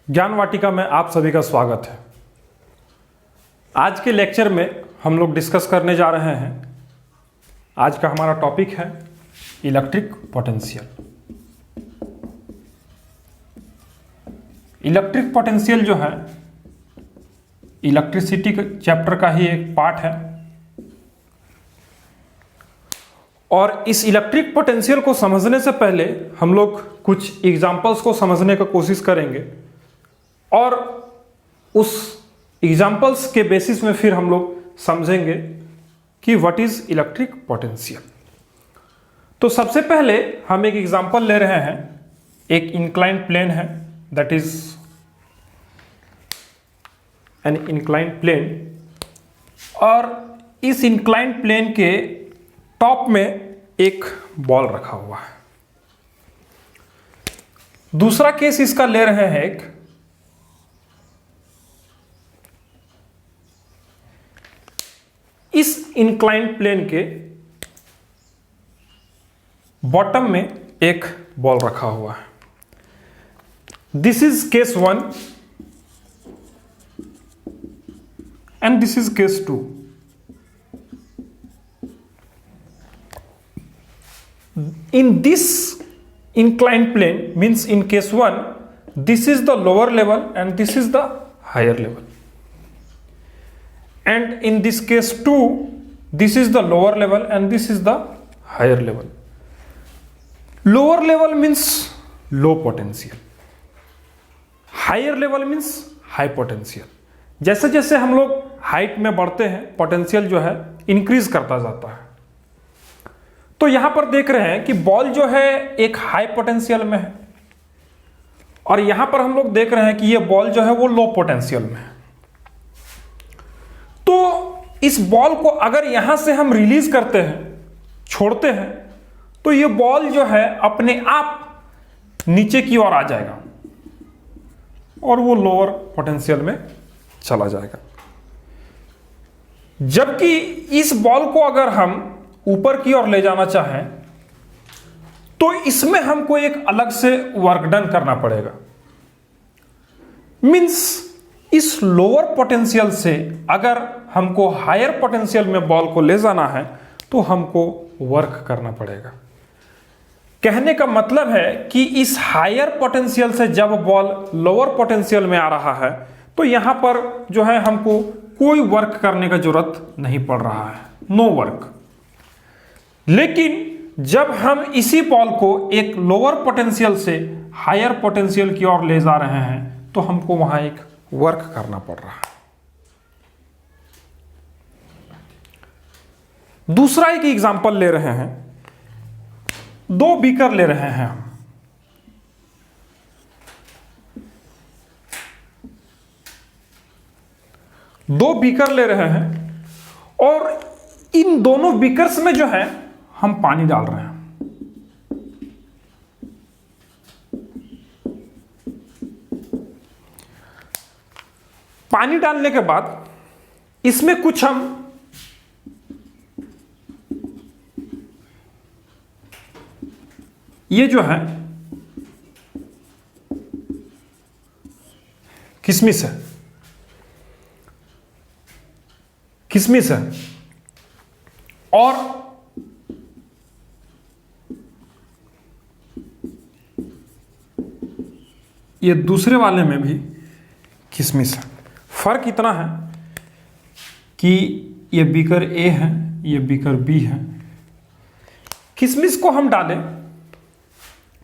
ज्ञान वाटिका में आप सभी का स्वागत है। आज के लेक्चर में हम लोग डिस्कस करने जा रहे हैं। आज का हमारा टॉपिक है इलेक्ट्रिक पोटेंशियल। इलेक्ट्रिक पोटेंशियल जो है इलेक्ट्रिसिटी के चैप्टर का ही एक पार्ट है और इस इलेक्ट्रिक पोटेंशियल को समझने से पहले हम लोग कुछ एग्जाम्पल्स को समझने का कोशिश करेंगे और उस एग्जाम्पल्स के बेसिस में फिर हम लोग समझेंगे कि व्हाट इज इलेक्ट्रिक पोटेंशियल। तो सबसे पहले हम एक एग्जाम्पल ले रहे हैं। एक इंक्लाइंड प्लेन है, that is an inclined plane, और इस इंक्लाइंड प्लेन के टॉप में एक बॉल रखा हुआ है। दूसरा केस इसका ले रहे हैं एक इस इंक्लाइंड प्लेन के बॉटम में एक बॉल रखा हुआ है। This is case 1 and this is case 2। In this inclined plane, means in case 1, this is the lower level and this is the higher level. And in this case 2, this is the lower level and this is the higher level. Lower level means low potential. Higher level means high potential. जैसे जैसे हम लोग height में बढ़ते हैं, potential जो है increase करता जाता है। तो यहां पर देख रहे हैं कि बॉल जो है एक हाई पोटेंशियल में है और यहां पर हम लोग देख रहे हैं कि ये बॉल जो है वो लो पोटेंशियल में है। तो इस बॉल को अगर यहां से हम रिलीज करते हैं, छोड़ते हैं, तो ये बॉल जो है अपने आप नीचे की ओर आ जाएगा और वो लोअर पोटेंशियल में चला जाएगा। जबकि इस बॉल को अगर हम ऊपर की ओर ले जाना चाहें तो इसमें हमको एक अलग से वर्क डन करना पड़ेगा। मींस इस लोअर पोटेंशियल से अगर हमको हायर पोटेंशियल में बॉल को ले जाना है तो हमको वर्क करना पड़ेगा। कहने का मतलब है कि इस हायर पोटेंशियल से जब बॉल लोअर पोटेंशियल में आ रहा है तो यहां पर जो है हमको कोई वर्क करने का जरूरत नहीं पड़ रहा है, नो वर्क। लेकिन जब हम इसी बॉल को एक लोअर पोटेंशियल से हायर पोटेंशियल की ओर ले जा रहे हैं तो हमको वहां एक वर्क करना पड़ रहा है। दूसरा एक एग्जांपल ले रहे हैं। दो बीकर ले रहे हैं हम। दो बीकर ले रहे हैं और इन दोनों बीकर्स में जो है हम पानी डाल रहे हैं। पानी डालने के बाद इसमें कुछ हम ये जो है किशमिश है, किशमिश है और ये दूसरे वाले में भी किशमिश है। फर्क इतना है कि ये बीकर ए है, ये बीकर बी है। किशमिश को हम डालें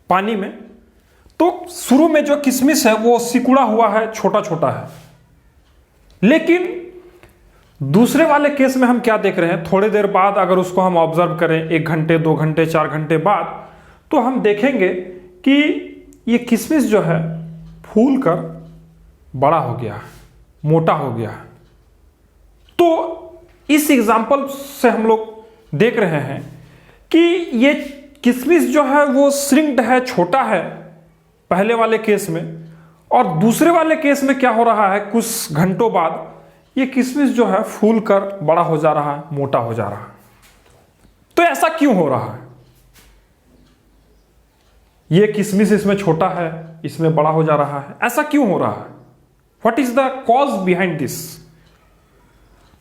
पानी में तो शुरू में जो किशमिश है वो सिकुड़ा हुआ है, छोटा छोटा है। लेकिन दूसरे वाले केस में हम क्या देख रहे हैं, थोड़ी देर बाद अगर उसको हम ऑब्जर्व करें, 1 घंटे 2 घंटे 4 घंटे बाद, तो हम देखेंगे कि ये किशमिश जो है फूल कर बड़ा हो गया है, मोटा हो गया है। तो इस एग्जाम्पल से हम लोग देख रहे हैं कि ये किशमिश जो है वो श्रिंक्ड है, छोटा है पहले वाले केस में, और दूसरे वाले केस में क्या हो रहा है, कुछ घंटों बाद ये किशमिश जो है फूल कर बड़ा हो जा रहा है, मोटा हो जा रहा है। तो ऐसा क्यों हो रहा है? ये किशमिश इसमें छोटा है, इसमें बड़ा हो जा रहा है, ऐसा क्यों हो रहा है? What is the cause behind this?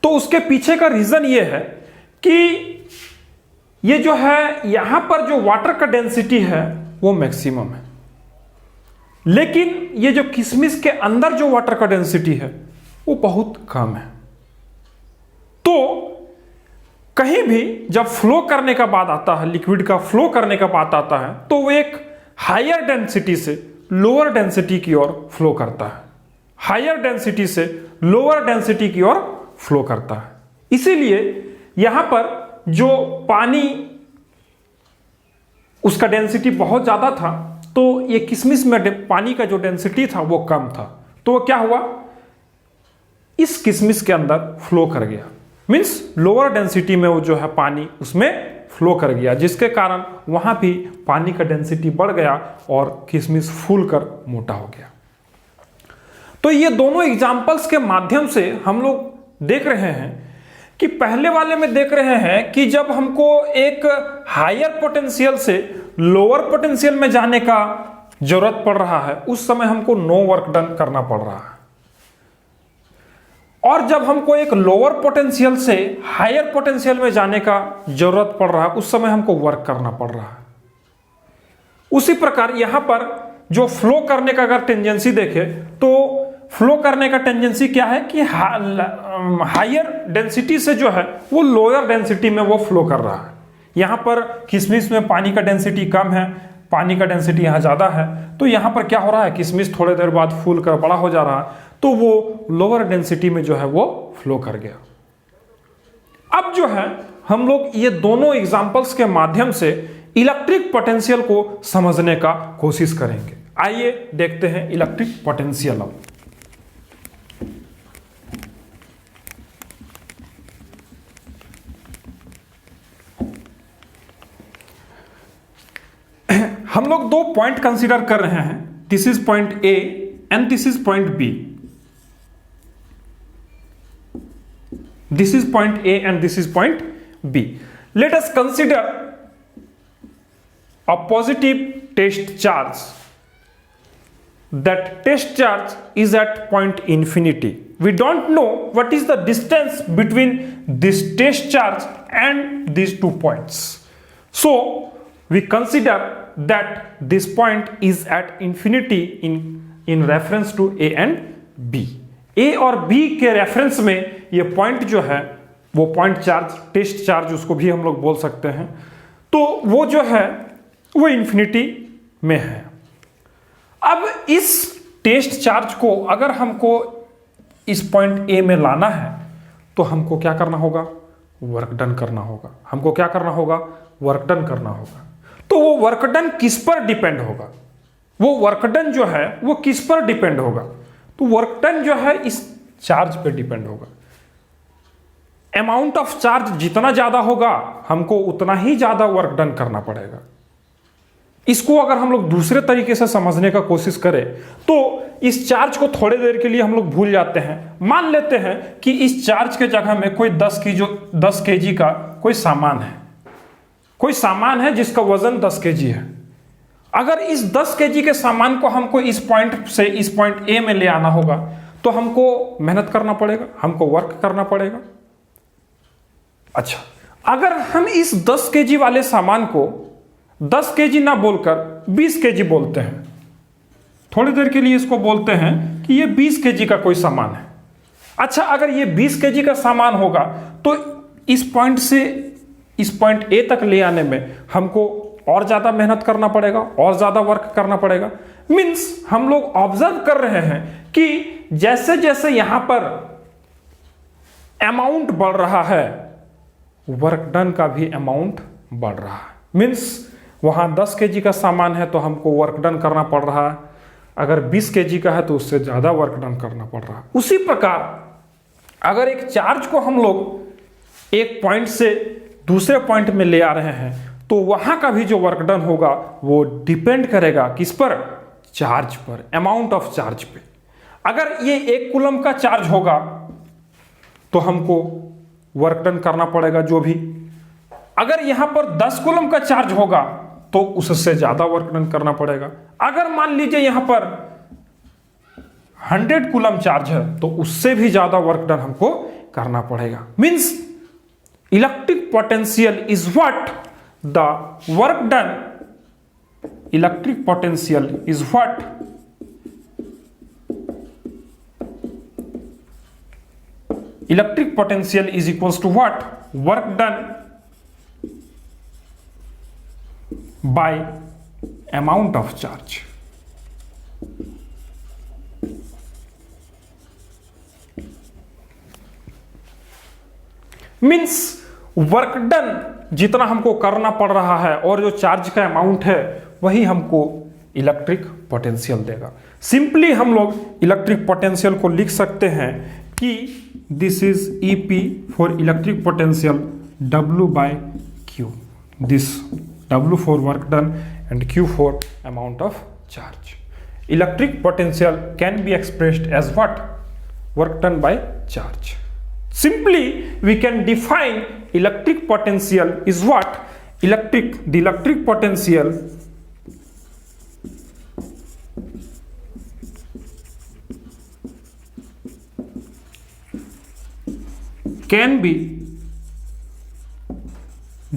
तो उसके पीछे का रीजन ये है कि ये जो है यहां पर जो वाटर का डेंसिटी है वो मैक्सिमम है, लेकिन ये जो किशमिश के अंदर जो वाटर का डेंसिटी है वो बहुत कम है। तो कहीं भी जब फ्लो करने का बात आता है, लिक्विड का फ्लो करने का बात आता है, तो वो एक हायर डेंसिटी से लोअर डेंसिटी की ओर फ्लो करता है, हायर डेंसिटी से लोअर डेंसिटी की ओर फ्लो करता है। इसीलिए यहां पर जो पानी उसका डेंसिटी बहुत ज्यादा था, तो ये किशमिश में पानी का जो डेंसिटी था वो कम था, तो वो क्या हुआ, इस किशमिश के अंदर फ्लो कर गया, मींस लोअर डेंसिटी में वो जो है पानी उसमें फ्लो कर गया, जिसके कारण वहां भी पानी का डेंसिटी बढ़ गया और किशमिश फूल कर मोटा हो गया। तो ये दोनों एग्जाम्पल्स के माध्यम से हम लोग देख रहे हैं कि पहले वाले में देख रहे हैं कि जब हमको एक हायर पोटेंशियल से लोअर पोटेंशियल में जाने का जरूरत पड़ रहा है, उस समय हमको नो वर्क डन करना पड़ रहा है, और जब हमको एक लोअर पोटेंशियल से हायर पोटेंशियल में जाने का जरूरत पड़ रहा है, उस समय हमको वर्क करना पड़ रहा है। उसी प्रकार यहां पर जो फ्लो करने का अगर टेंडेंसी देखे तो फ्लो करने का टेंडेंसी क्या है कि हायर डेंसिटी से जो है वो लोअर डेंसिटी में वो फ्लो कर रहा है। यहां पर किशमिश में पानी का डेंसिटी कम है, पानी का डेंसिटी यहां ज्यादा है, तो यहां पर क्या हो रहा है, किशमिश थोड़ी देर बाद फूल कर बड़ा हो जा रहा है, तो वो लोअर डेंसिटी में जो है वो फ्लो कर गया। अब जो है हम लोग ये दोनों एग्जांपल्स के माध्यम से इलेक्ट्रिक पोटेंशियल को समझने का कोशिश करेंगे। आइए देखते हैं इलेक्ट्रिक पोटेंशियल। अब हम लोग दो पॉइंट कंसीडर कर रहे हैं, this is point A and this is point B. This is point A and this is point B. Let us consider a positive test charge. That test charge is at point infinity. We don't know what is the distance between this test charge and these 2 points. So we consider that this point is at infinity in reference to A and B. A और B के reference में ये point जो है वो point charge, test charge उसको भी हम लोग बोल सकते हैं, तो वो जो है वो इंफिनिटी में है। अब इस टेस्ट चार्ज को अगर हमको इस पॉइंट ए में लाना है तो हमको क्या करना होगा, वर्क डन करना होगा। हमको क्या करना होगा, वर्क डन करना होगा। तो वो वर्क डन किस पर डिपेंड होगा, वो वर्क डन जो है वो किस पर डिपेंड होगा, तो वर्क डन जो है इस चार्ज पे डिपेंड होगा। अमाउंट ऑफ चार्ज जितना ज्यादा होगा हमको उतना ही ज्यादा वर्क डन करना पड़ेगा। इसको अगर हम लोग दूसरे तरीके से समझने का कोशिश करें तो इस चार्ज को थोड़ी देर के लिए हम लोग भूल जाते हैं। मान लेते हैं कि इस चार्ज के जगह में कोई 10 केजी का कोई सामान है जिसका वजन 10 केजी है। अगर इस 10 केजी के सामान को हमको इस पॉइंट से इस पॉइंट ए में ले आना होगा तो हमको मेहनत करना पड़ेगा, हमको वर्क करना पड़ेगा। अच्छा, अगर हम इस 10 केजी वाले सामान को 10 केजी ना बोलकर 20 केजी बोलते हैं, थोड़ी देर के लिए इसको बोलते हैं कि ये 20 केजी का कोई सामान है। अच्छा, अगर ये 20 केजी का सामान होगा तो इस पॉइंट से इस पॉइंट ए तक ले आने में हमको और ज्यादा मेहनत करना पड़ेगा, और ज्यादा वर्क करना पड़ेगा। मीन्स हम लोग ऑब्जर्व कर रहे हैं कि जैसे जैसे यहां पर अमाउंट बढ़ रहा है वर्क डन का भी अमाउंट बढ़ रहा है। मीन्स वहां 10 केजी का सामान है तो हमको वर्क डन करना पड़ रहा है, अगर 20 केजी का है तो उससे ज्यादा वर्क डन करना पड़ रहा है। उसी प्रकार अगर एक चार्ज को हम लोग एक पॉइंट से दूसरे पॉइंट में ले आ रहे हैं तो वहां का भी जो वर्क डन होगा वो डिपेंड करेगा किस पर, चार्ज पर, अमाउंट ऑफ चार्ज पे। अगर ये 1 कूलम का चार्ज होगा तो हमको वर्क डन करना पड़ेगा जो भी। अगर यहां पर 10 कूलम का चार्ज होगा तो उससे ज्यादा वर्क डन करना पड़ेगा। अगर मान लीजिए यहां पर 100 कूलम चार्ज है तो उससे भी ज्यादा वर्क डन हमको करना पड़ेगा। Means electric potential is what the work done, electric potential is what electric potential is equals to what work done by amount of charge. Means work done जितना हमको करना पड़ रहा है और जो चार्ज का अमाउंट है वही हमको इलेक्ट्रिक पोटेंशियल देगा। सिंपली हम लोग इलेक्ट्रिक पोटेंशियल को लिख सकते हैं कि this is EP for electric potential W by Q, this W for work done and Q for amount of charge. Electric potential can be expressed as what? Work done by charge. Simply we can define electric potential is what? The electric potential can be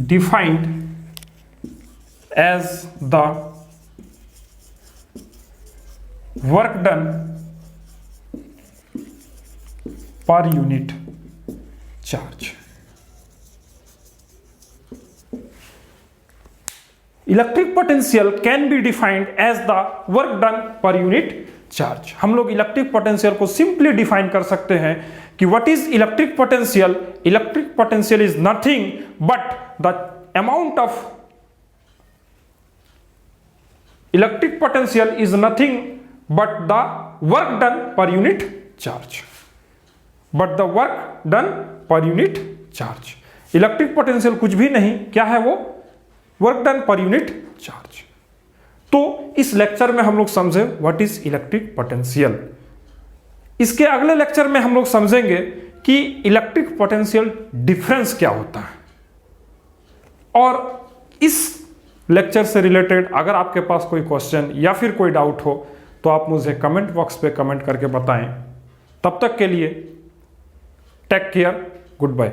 defined as the work done per unit charge. Electric potential can be defined as the work done per unit charge. हम लोग electric potential को simply define कर सकते हैं कि what is electric potential. Electric potential is nothing but the amount of electric potential is nothing but the work done per unit charge, but the work done per unit charge. Electric potential कुछ भी नहीं, क्या है वो? Work done per unit charge. तो इस lecture में हम लोग समझे व्हाट इज इलेक्ट्रिक पोटेंशियल। इसके अगले लेक्चर में हम लोग समझेंगे कि इलेक्ट्रिक पोटेंशियल डिफरेंस क्या होता है। और इस लेक्चर से रिलेटेड अगर आपके पास कोई क्वेश्चन या फिर कोई डाउट हो तो आप मुझे कमेंट बॉक्स पे कमेंट करके बताएं। तब तक के लिए टेक केयर, गुड बाय।